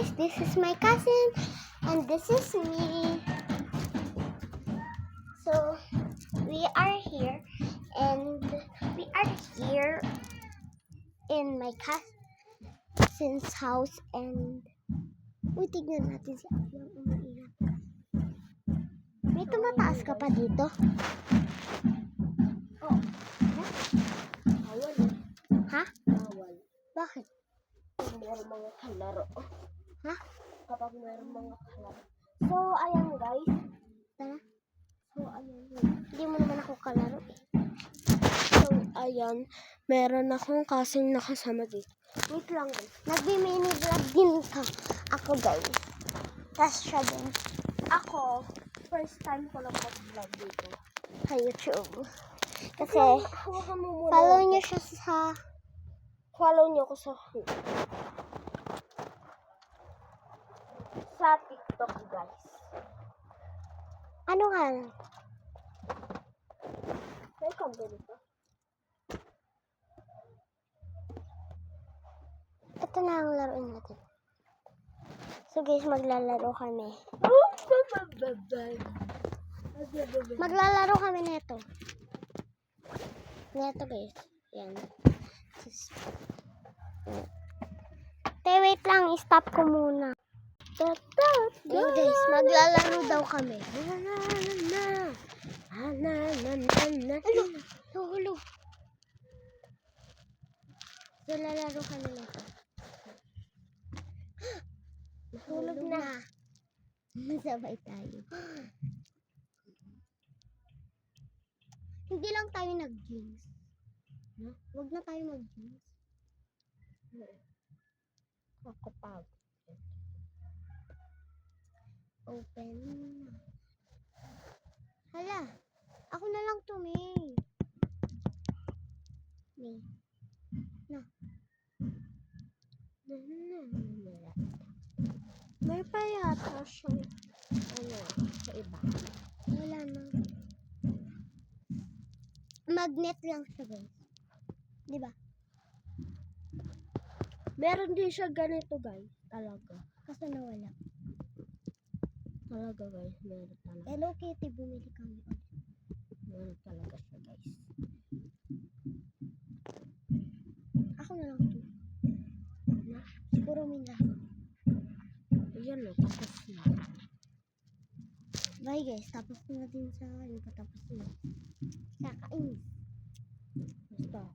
guys, this is my cousin and this is me. So we are here in my cousin's house and tignan natin si Ate yung umiiyak. May tumataas ka pa dito? Oh. Bawal eh. Ha? Bawal. Bakit? Kapag mayroong mga kalaro. Ha? Kapag mayroong mga kalaro. So, ayan guys. Tara. So, ayan. Hindi mo naman ako kalaro eh. So, ayan. Meron akong kasing nakasama dito. Wait lang guys. Nagbi-mini vlog din ka. Ako guys. Tapos siya din. Ako, first time ko lang mag-vlog dito. Sa YouTube. Kasi, Hawakan mo muna. follow niyo siya sa... Follow niyo ako sa TikTok guys. Ano nga? May company pa. Ito na ang laruin natin. So guys, maglalaro kami. Maglalaro kami nito. Neto guys. Yan. Wait lang. Stop ko muna. Yan guys, maglalaro daw kami. Hulog. So lalaro kami nito. Hulog na. Sabay tayo. Hindi lang tayo nag-games. Huwag na tayo mag-games. Ako pag. Open. Hala. Ako na lang to, May. May. Na. May pa yata siyang sa iba. Wala na. Magnet lang siya, guys. Diba? Meron din siya ganito guys. Talaga. Kaso nawala. Talaga guys. Meron talaga. Hello Kitty, bumili kami. Meron talaga siya guys. Ako na lang to. Siguro may lahat. Ayan o. Tapos na. Bye guys, tapos na din sa akin. Patapos na. Kakain. Basta.